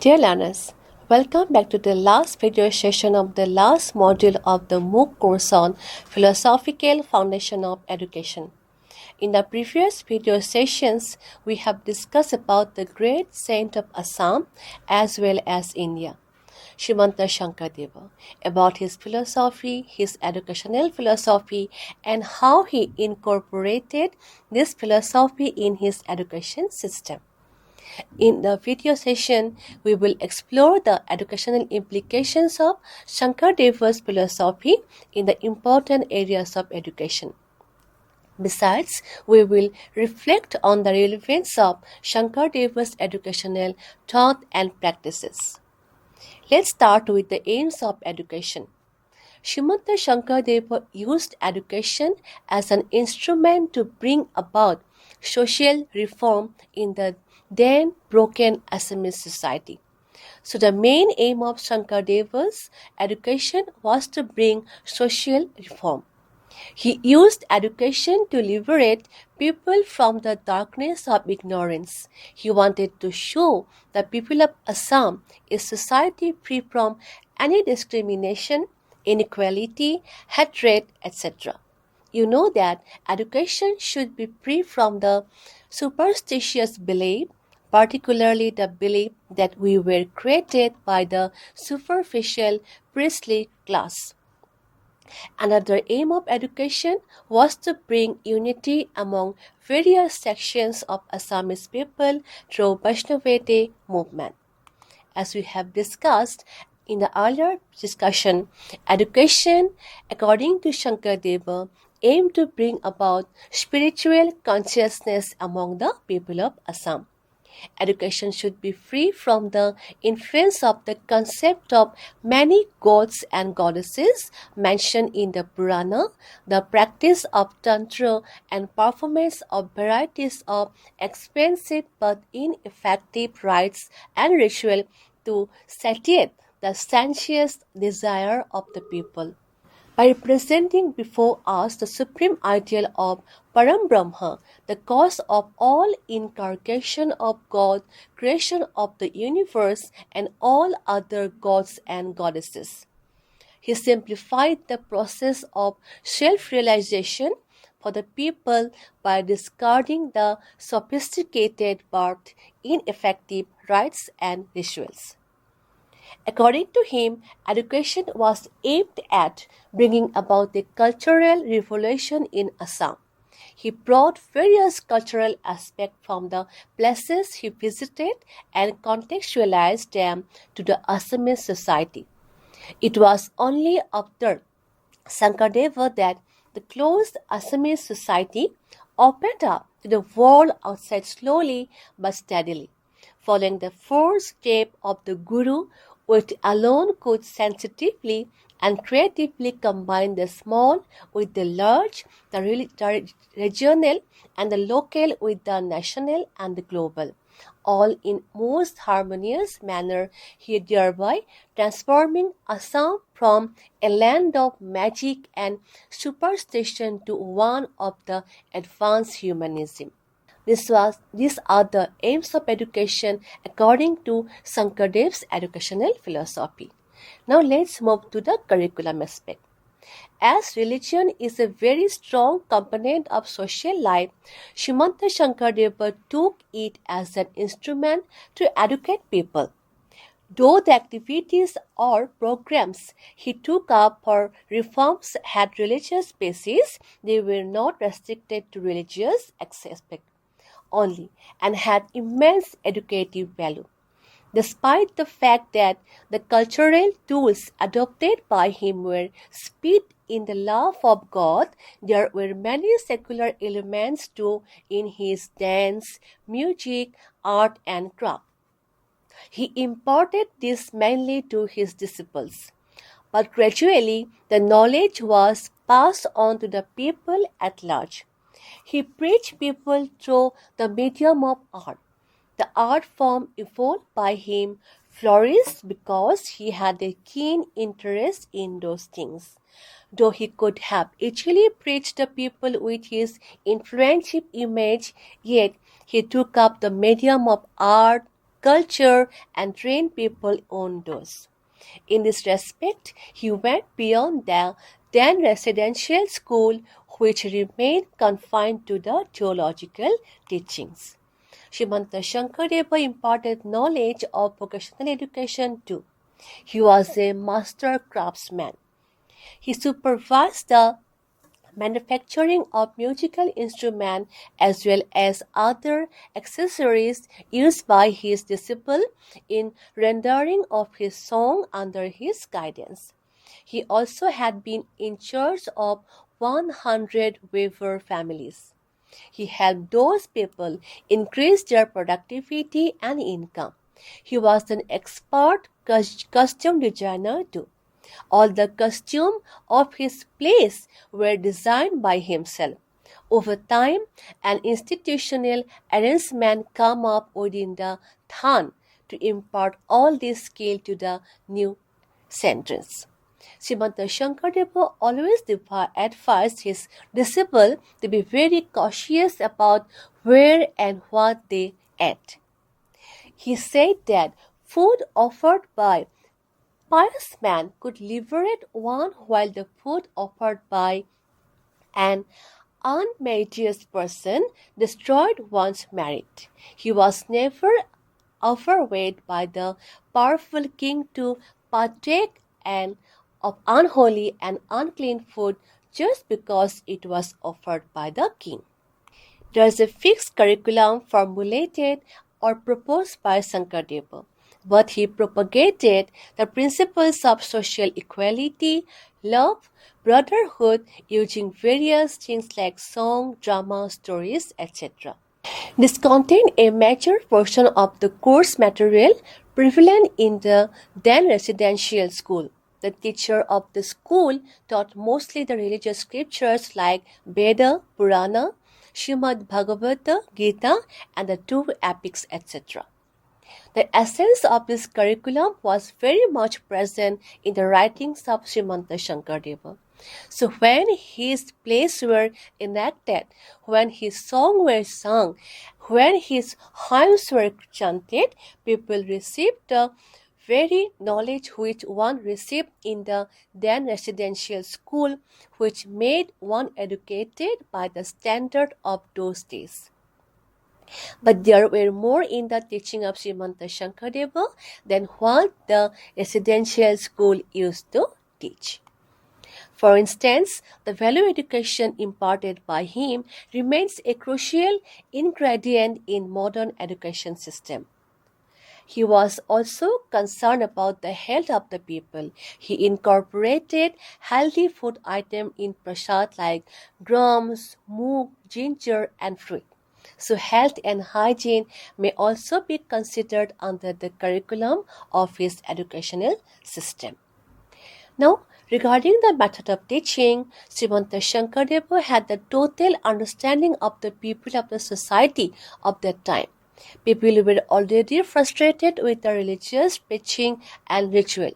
Dear learners, welcome back to the last video session of the last module of the MOOC course on Philosophical Foundation of Education. In the previous video sessions, we have discussed about the great saint of Assam as well as India, Srimanta Shankardeva, about his philosophy, his educational philosophy, and how he incorporated this philosophy in his education system. In the video session, we will explore the educational implications of Shankardeva's philosophy in the important areas of education. Besides, we will reflect on the relevance of Shankardeva's educational thought and practices. Let's start with the aims of education. Srimanta Shankardeva used education as an instrument to bring about social reform in the then broken Assamese society. So the main aim of Shankardeva's education was to bring social reform. He used education to liberate people from the darkness of ignorance. He wanted to show the people of Assam a society free from any discrimination, inequality, hatred, etc. You know that education should be free from the superstitious belief, particularly the belief that we were created by the superficial priestly class. Another aim of education was to bring unity among various sections of Assamese people through Vaishnavite movement. As we have discussed in the earlier discussion, education, according to Shankardeva, aimed to bring about spiritual consciousness among the people of Assam. Education should be free from the influence of the concept of many gods and goddesses mentioned in the Purana, the practice of Tantra, and performance of varieties of expensive but ineffective rites and ritual to satiate the sensuous desire of the people. By representing before us the supreme ideal of Param Brahma, the cause of all incarnation of God, creation of the universe, and all other gods and goddesses. He simplified the process of self-realization for the people by discarding the sophisticated but ineffective rites and rituals. According to him, education was aimed at bringing about a cultural revolution in Assam. He brought various cultural aspects from the places he visited and contextualized them to the Assamese society. It was only after Sankardeva that the closed Assamese society opened up to the world outside slowly but steadily, following the footsteps of the Guru, which alone could sensitively and creatively combine the small with the large, the regional and the local with the national and the global, all in most harmonious manner, he thereby transforming Assam from a land of magic and superstition to one of the advanced humanism. These are the aims of education according to Sankardev's educational philosophy. Now let's move to the curriculum aspect. As religion is a very strong component of social life, Srimanta Shankardeva took it as an instrument to educate people. Though the activities or programs he took up for reforms had religious basis, they were not restricted to religious aspect only and had immense educative value. Despite the fact that the cultural tools adopted by him were steeped in the love of God, there were many secular elements too in his dance, music, art, and craft. He imparted this mainly to his disciples, but gradually the knowledge was passed on to the people at large. He preached people through the medium of art. The art form evolved by him flourished because he had a keen interest in those things. Though he could have easily preached the people with his influential image, yet he took up the medium of art, culture and train people on those. In this respect, he went beyond the then residential school, which remained confined to the theological teachings. Srimanta Shankaradeva imparted knowledge of vocational education too. He was a master craftsman. He supervised the manufacturing of musical instruments as well as other accessories used by his disciple in rendering of his song under his guidance. He also had been in charge of 100 weaver families. He helped those people increase their productivity and income. He was an expert costume designer too. All the costumes of his plays were designed by himself. Over time, an institutional arrangement came up within the Than to impart all this skill to the new centrants. Srimanta Shankaradeva always advised his disciples to be very cautious about where and what they ate. He said that food offered by pious man could liberate one while the food offered by an unmeritorious person destroyed one's merit. He was never overweight by the powerful king to partake of unholy and unclean food just because it was offered by the king. There is a fixed curriculum formulated or proposed by Sankardeva, but he propagated the principles of social equality, love, brotherhood using various things like song, drama, stories, etc. This contained a major portion of the course material prevalent in the then residential school. The teacher of the school taught mostly the religious scriptures like Veda, Purana, Srimad Bhagavata, Gita, and the two epics, etc. The essence of this curriculum was very much present in the writings of Srimanta Shankaradeva. So when his plays were enacted, when his songs were sung, when his hymns were chanted, people received the very knowledge which one received in the then residential school, which made one educated by the standard of those days. But there were more in the teaching of Srimanta Shankaradeva than what the residential school used to teach. For instance, the value education imparted by him remains a crucial ingredient in modern education system. He was also concerned about the health of the people. He incorporated healthy food items in prasad like grams, moog, ginger, and fruit. So health and hygiene may also be considered under the curriculum of his educational system. Now, regarding the method of teaching, Srimanta Shankaradeva had the total understanding of the people of the society of that time. People were already frustrated with the religious preaching and ritual.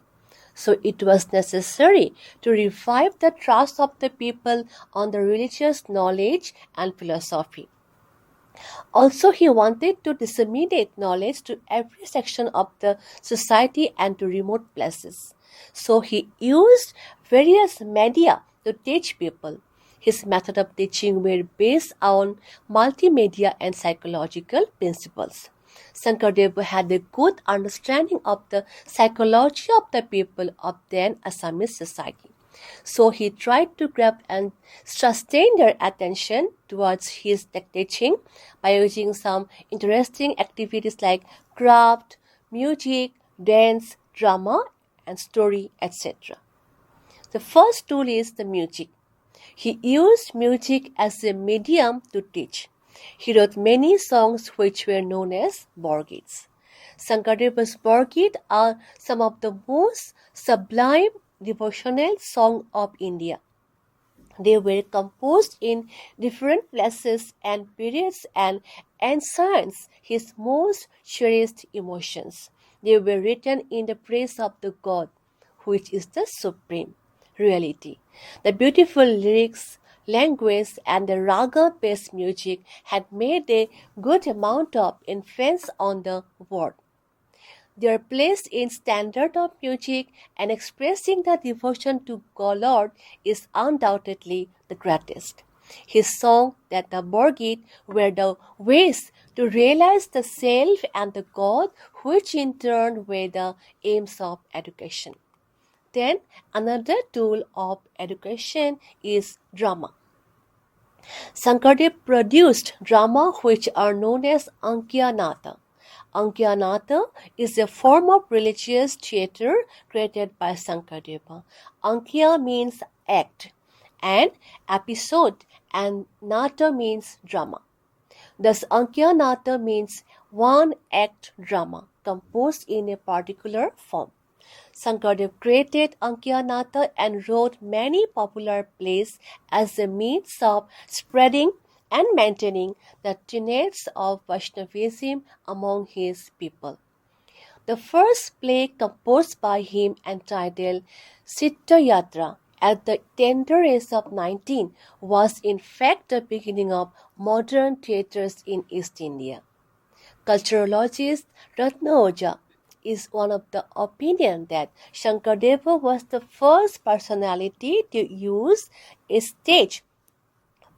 So it was necessary to revive the trust of the people on the religious knowledge and philosophy. Also, he wanted to disseminate knowledge to every section of the society and to remote places. So he used various media to teach people. His method of teaching were based on multimedia and psychological principles. Sankardeva had a good understanding of the psychology of the people of then Assamese society. So he tried to grab and sustain their attention towards his teaching by using some interesting activities like craft, music, dance, drama, and story, etc. The first tool is the music. He used music as a medium to teach. He wrote many songs which were known as Borgits. Sankadeva's Borgit are some of the most sublime devotional songs of India. They were composed in different places and periods and enhance his most cherished emotions. They were written in the praise of the God, which is the supreme reality. The beautiful lyrics, language, and the raga-based music had made a good amount of influence on the world. Their place in standard of music and expressing the devotion to God is undoubtedly the greatest. His song that the Borgit were the ways to realize the self and the God, which in turn were the aims of education. Then another tool of education is drama. Sankardev produced drama which are known as Ankyanata. Ankyanata is a form of religious theatre created by Sankardeva. Ankya means act and episode and Nata means drama. Thus Ankyanata means one act drama composed in a particular form. Sankardev created Ankyanata and wrote many popular plays as a means of spreading and maintaining the tenets of Vaishnavism among his people. The first play composed by him entitled Sitta Yatra at the tender age of 19 was in fact the beginning of modern theatres in East India. Culturologist Ratna Oja is one of the opinion that Shankardeva was the first personality to use a stage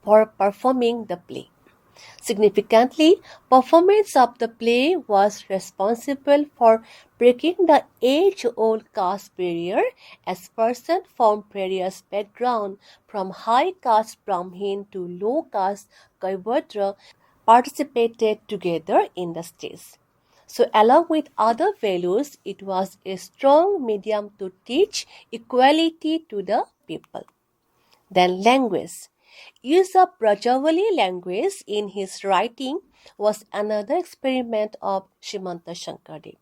for performing the play. Significantly, performance of the play was responsible for breaking the age-old caste barrier as persons from various backgrounds from high caste Brahmin to low caste Kaivadra participated together in the stage. So, along with other values, it was a strong medium to teach equality to the people. Then, language. Use of Brajavali language in his writing was another experiment of Srimanta Shankardev.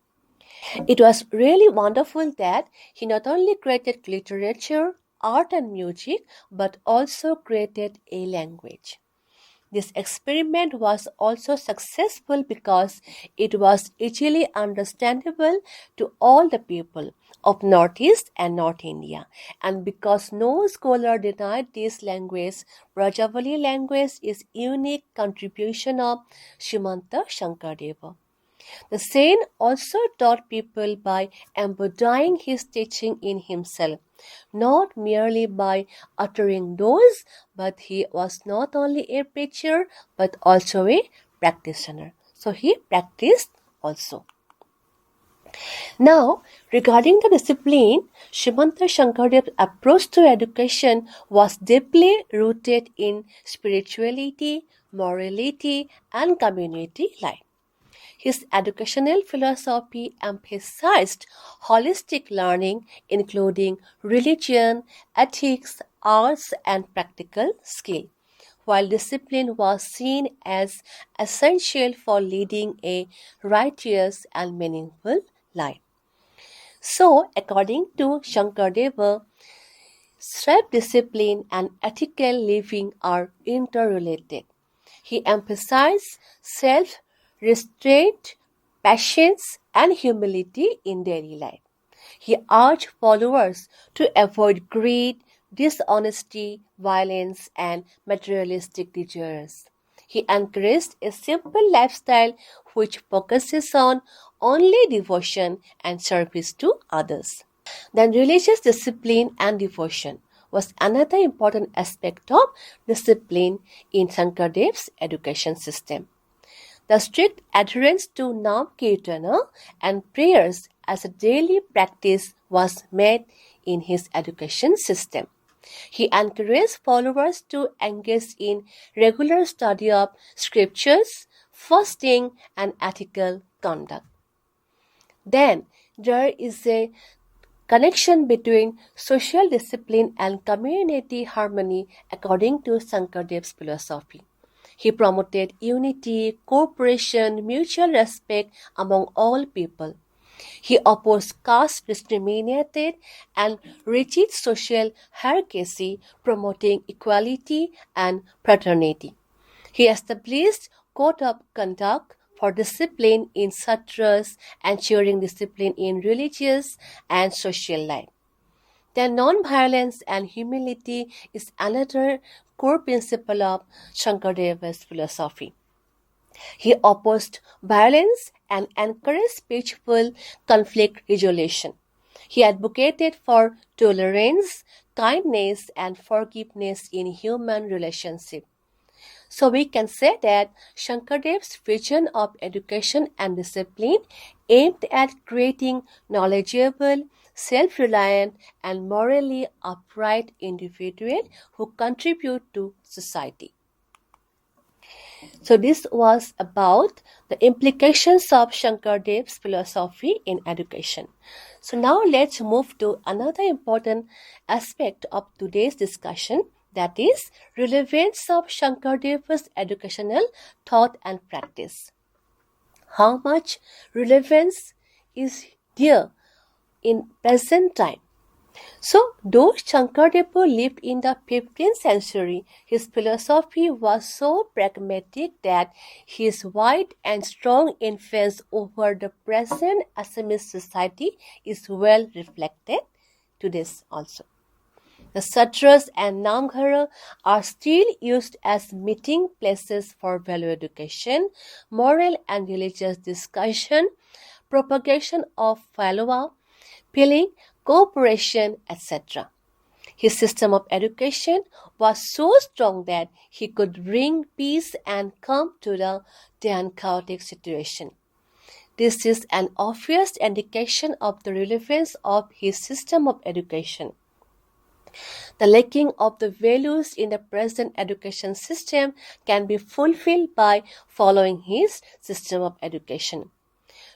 It was really wonderful that he not only created literature, art, and music, but also created a language. This experiment was also successful because it was easily understandable to all the people of Northeast and North India, and because no scholar denied this language, Brajavali language is unique contribution of Srimanta Shankardeva. The saint also taught people by embodying his teaching in himself, not merely by uttering those, but he was not only a preacher but also a practitioner. So he practiced also. Now, regarding the discipline, Srimanta Shankardev's approach to education was deeply rooted in spirituality, morality, and community life. His educational philosophy emphasized holistic learning, including religion, ethics, arts, and practical skill, while discipline was seen as essential for leading a righteous and meaningful life. So, according to Shankardeva, self-discipline and ethical living are interrelated. He emphasized self-restraint, patience, and humility in daily life. He urged followers to avoid greed, dishonesty, violence, and materialistic desires. He encouraged a simple lifestyle which focuses on only devotion and service to others. Then religious discipline and devotion was another important aspect of discipline in Shankardev's education system. The strict adherence to Nam Kirtana and prayers as a daily practice was made in his education system. He encouraged followers to engage in regular study of scriptures, fasting, and ethical conduct. Then there is a connection between social discipline and community harmony according to Shankardev's philosophy. He promoted unity, cooperation, mutual respect among all people. He opposed caste discriminated and rigid social hierarchy, promoting equality and fraternity. He established code of conduct for discipline in satras, ensuring discipline in religious and social life. Then non-violence and humility is another core principle of Shankardeva's philosophy. He opposed violence and encouraged peaceful conflict resolution. He advocated for tolerance, kindness, and forgiveness in human relationships. So we can say that Shankardev's vision of education and discipline aimed at creating knowledgeable, self-reliant, and morally upright individuals who contribute to society. So this was about the implications of Shankardev's philosophy in education. So now let's move to another important aspect of today's discussion, that is relevance of Shankardev's educational thought and practice. How much relevance is there in present time? So, though Shankardev lived in the 15th century, his philosophy was so pragmatic that his wide and strong influence over the present Assamese society is well reflected to this also. The sutras and namghara are still used as meeting places for value education, moral and religious discussion, propagation of falwa, feeling, cooperation, etc. His system of education was so strong that he could bring peace and calm to the then chaotic situation. This is an obvious indication of the relevance of his system of education. The lacking of the values in the present education system can be fulfilled by following his system of education.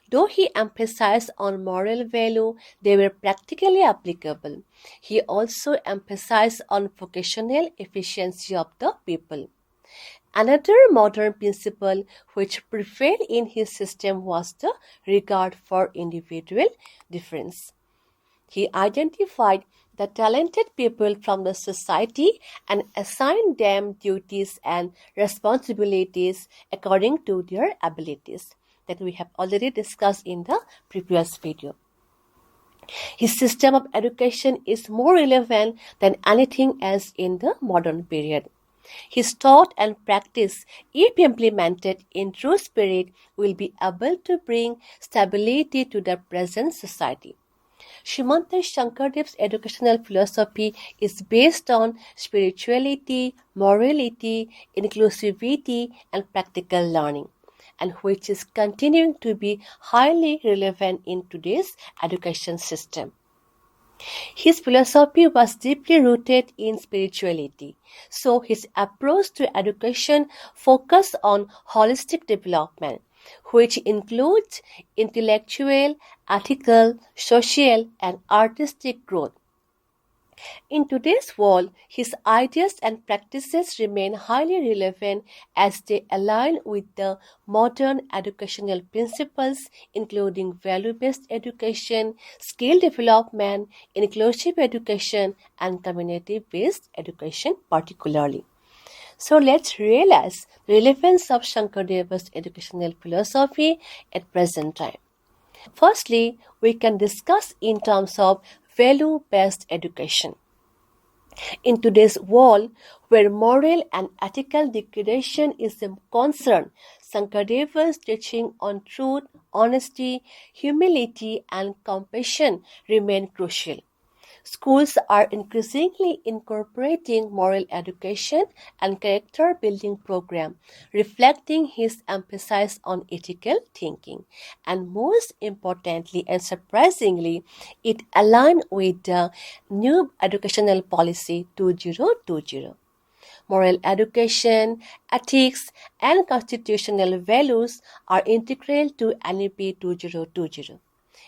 Though he emphasized on moral value, they were practically applicable. He also emphasized on vocational efficiency of the people. Another modern principle which prevailed in his system was the regard for individual difference. He identified the talented people from the society and assigned them duties and responsibilities according to their abilities that we have already discussed in the previous video. His system of education is more relevant than anything else in the modern period. His thought and practice, if implemented in true spirit, will be able to bring stability to the present society. Srimanta Shankardev's educational philosophy is based on spirituality, morality, inclusivity, and practical learning, and which is continuing to be highly relevant in today's education system. His philosophy was deeply rooted in spirituality, so his approach to education focused on holistic development, which includes intellectual, ethical, social, and artistic growth. In today's world, his ideas and practices remain highly relevant as they align with the modern educational principles, including value-based education, skill development, inclusive education, and community-based education particularly. So let's realize the relevance of Shankardeva's educational philosophy at present time. Firstly, we can discuss in terms of value-based education. In today's world, where moral and ethical degradation is a concern, Sankadeva's teaching on truth, honesty, humility, and compassion remain crucial. Schools are increasingly incorporating moral education and character building program, reflecting his emphasis on ethical thinking. And most importantly and surprisingly, it aligned with the new educational policy 2020. Moral education, ethics, and constitutional values are integral to NEP 2020.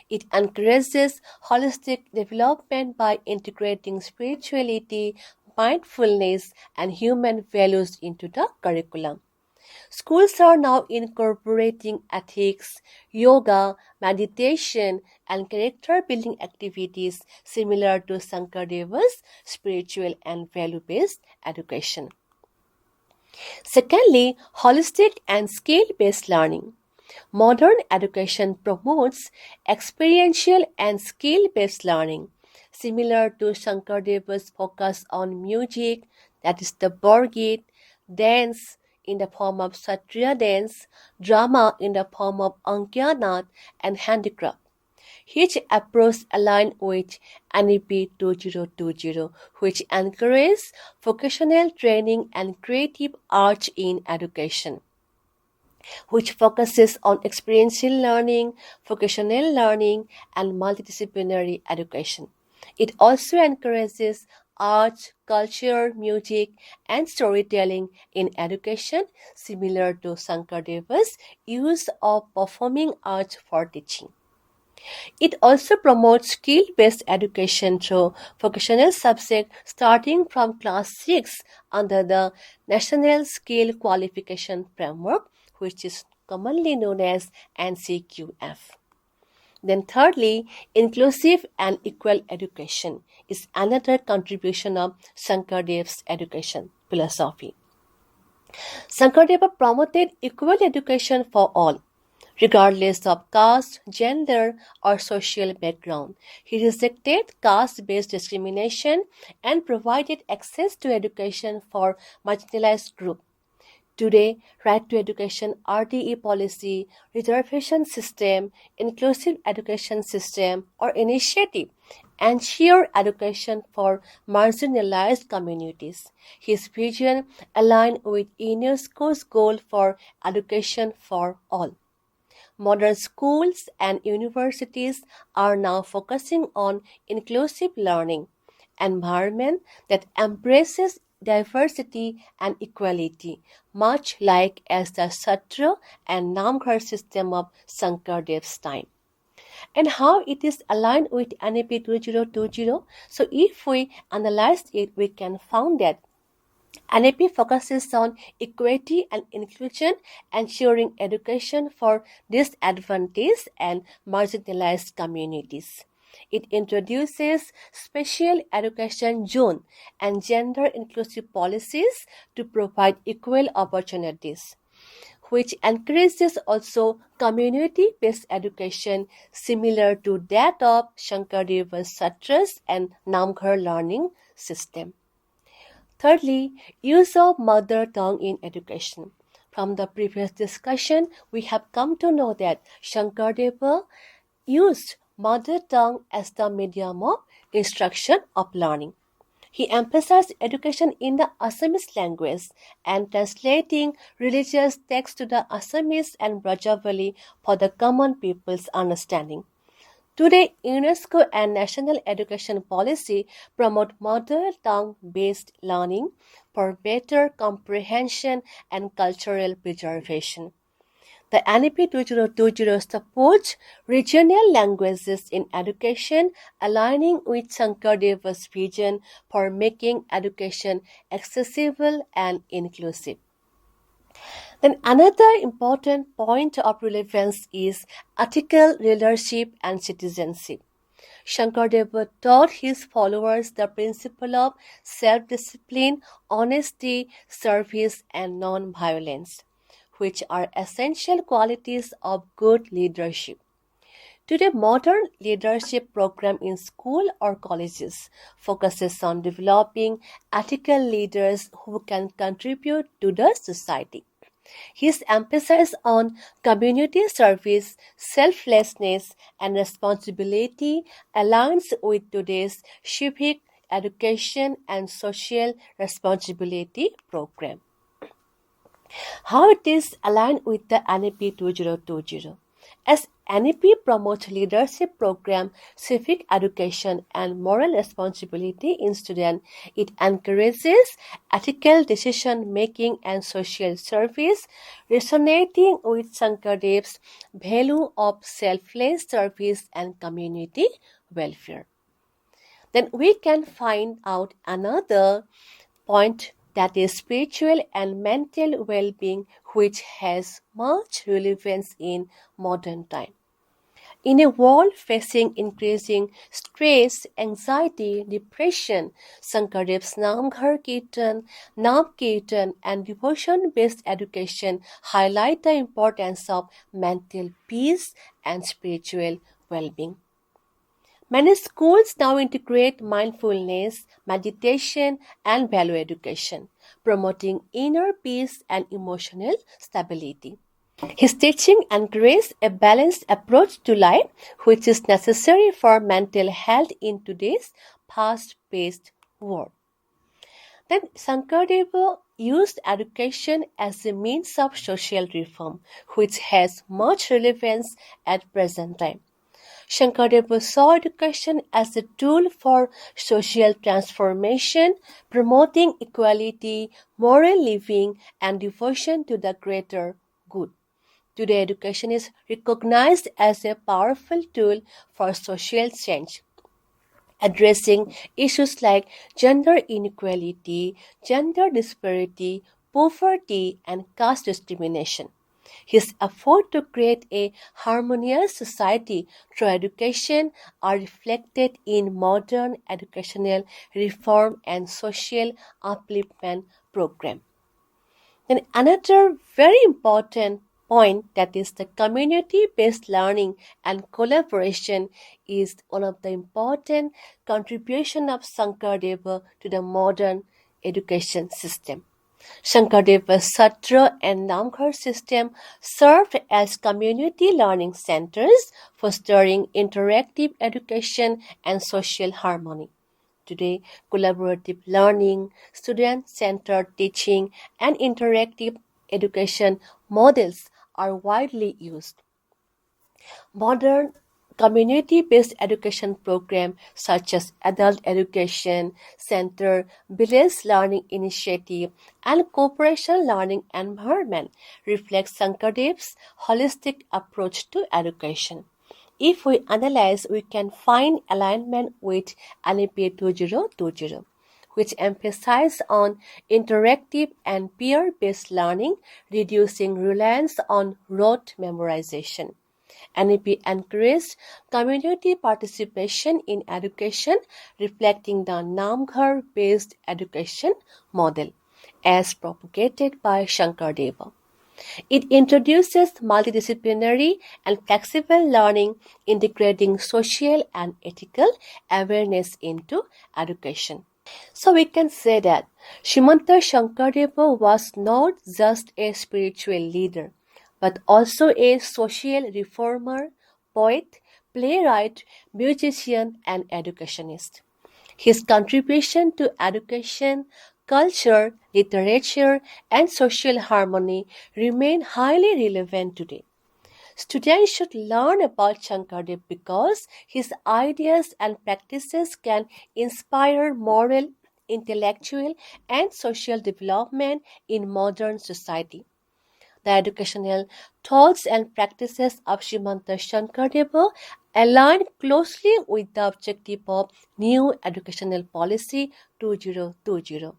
It encourages holistic development by integrating spirituality, mindfulness, and human values into the curriculum. Schools are now incorporating ethics, yoga, meditation, and character building activities similar to Sankardeva's spiritual and value based education. Secondly, holistic and skill based learning. Modern education promotes experiential and skill based learning, similar to Shankardeva's focus on music, that is the Borgit, dance, in the form of Satriya dance, drama in the form of Ankyanath, and handicraft. His approach aligned with NEP 2020, which encourages vocational training and creative arts in education, which focuses on experiential learning, vocational learning, and multidisciplinary education. It also encourages arts, culture, music, and storytelling in education, similar to Sankardeva's use of performing arts for teaching. It also promotes skill-based education through vocational subjects starting from class 6 under the National Skill Qualification Framework, which is commonly known as NCQF. Then thirdly, inclusive and equal education is another contribution of Shankardeva's education philosophy. Sankardeva promoted equal education for all, regardless of caste, gender, or social background. He rejected caste-based discrimination and provided access to education for marginalized groups. Today, right to education RTE policy, reservation system, inclusive education system, or initiative ensure education for marginalized communities. His vision aligned with UNESCO's goal for education for all. Modern schools and universities are now focusing on inclusive learning environment that embraces diversity and equality, much like as the Satra and Namghar system of Sankardev's time. And how it is aligned with NAP 2020. So if we analyze it, we can find that NAP focuses on equity and inclusion, ensuring education for disadvantaged and marginalized communities. It introduces special education zone and gender inclusive policies to provide equal opportunities, which encourages also community-based education similar to that of Shankardeva's Satras and Namghar learning system. Thirdly, use of mother tongue in education. From the previous discussion, we have come to know that Shankardeva used mother tongue as the medium of instruction of learning. He emphasized education in the Assamese language and translating religious texts to the Assamese and Brajavali for the common people's understanding. Today, UNESCO and national education policy promote mother tongue-based learning for better comprehension and cultural preservation. The NEP 2020 supports regional languages in education, aligning with Shankardeva's vision for making education accessible and inclusive. Then another important point of relevance is ethical leadership and citizenship. Shankardeva taught his followers the principle of self-discipline, honesty, service, and non-violence, which are essential qualities of good leadership. Today, modern leadership program in school or colleges focuses on developing ethical leaders who can contribute to the society. His emphasis on community service, selflessness, and responsibility aligns with today's civic education and social responsibility program. How it is aligned with the NEP 2020. As NEP promotes leadership program, civic education, and moral responsibility in students, it encourages ethical decision making and social service, resonating with Sankardev's value of selfless service and community welfare. Then we can find out another point, that is spiritual and mental well-being, which has much relevance in modern time. In a world facing increasing stress, anxiety, depression, Sankarev's Namghar Kirtan, Nam Kirtan, and devotion-based education highlight the importance of mental peace and spiritual well-being. Many schools now integrate mindfulness, meditation, and value education, promoting inner peace and emotional stability. His teaching encourages a balanced approach to life, which is necessary for mental health in today's fast-paced world. Then Sankardeva used education as a means of social reform, which has much relevance at present time. Shankardeva saw education as a tool for social transformation, promoting equality, moral living, and devotion to the greater good. Today, education is recognized as a powerful tool for social change, addressing issues like gender inequality, gender disparity, poverty, and caste discrimination. His effort to create a harmonious society through education are reflected in modern educational reform and social upliftment program. Then another very important point, that is the community-based learning and collaboration, is one of the important contribution of Sankardeva to the modern education system. Shankardeva's Satra and Namghar system served as community learning centers, fostering interactive education and social harmony. Today, collaborative learning, student-centered teaching, and interactive education models are widely used. Modern community-based education programs such as Adult Education Center, Village Learning Initiative, and Cooperation Learning Environment reflect Sankardev's holistic approach to education. If we analyze, we can find alignment with NEP 2020, which emphasizes on interactive and peer-based learning, reducing reliance on rote memorization. NEP encouraged community participation in education, reflecting the Namghar-based education model as propagated by Shankardeva. It introduces multidisciplinary and flexible learning, integrating social and ethical awareness into education. So we can say that Shrimanta Shankardev was not just a spiritual leader, but also a social reformer, poet, playwright, musician, and educationist. His contribution to education, culture, literature, and social harmony remain highly relevant today. Students should learn about Shankardev because his ideas and practices can inspire moral, intellectual, and social development in modern society. The educational thoughts and practices of Srimanta Shankardev align closely with the objective of New Educational Policy 2020.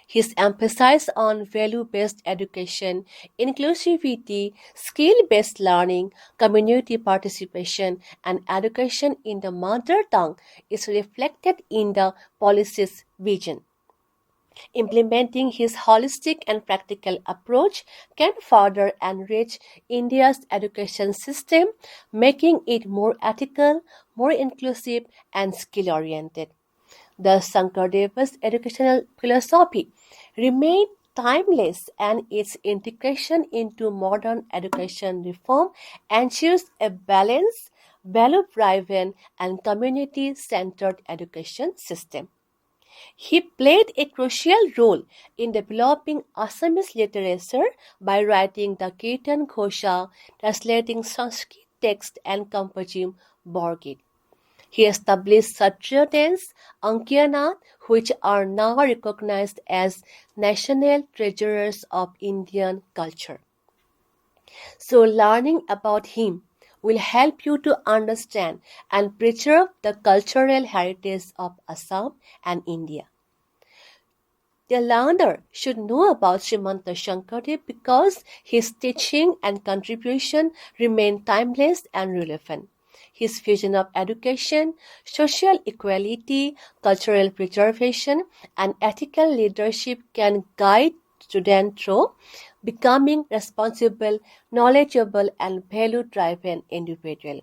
His emphasis on value-based education, inclusivity, skill-based learning, community participation, and education in the mother tongue is reflected in the policy's vision. Implementing his holistic and practical approach can further enrich India's education system, making it more ethical, more inclusive, and skill-oriented. Thus, Sankardeva's educational philosophy remained timeless, and its integration into modern education reform ensures a balanced, value-driven, and community-centered education system. He played a crucial role in developing Assamese literature by writing the Kirtan Ghosha, translating Sanskrit text, and composing Borgit. He established Satriya dance, Ankiya which are now recognized as national treasures of Indian culture. So, learning about him will help you to understand and preserve the cultural heritage of Assam and India. The learner should know about Srimanta Shankardev because his teaching and contribution remain timeless and relevant. His vision of education, social equality, cultural preservation, and ethical leadership can guide students through becoming responsible, knowledgeable, and value-driven individuals.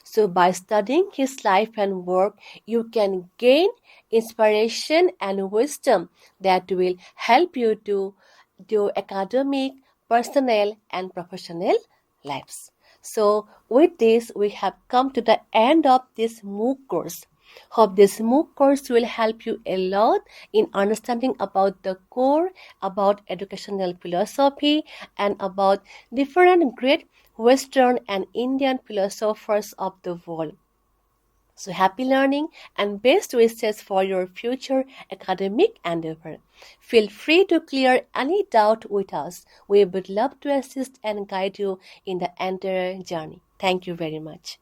So, by studying his life and work, you can gain inspiration and wisdom that will help you to do academic, personal, and professional lives. So, with this, we have come to the end of this MOOC course. Hope this MOOC course will help you a lot in understanding about the core, about educational philosophy, and about different great Western and Indian philosophers of the world. So happy learning and best wishes for your future academic endeavor. Feel free to clear any doubt with us. We would love to assist and guide you in the entire journey. Thank you very much.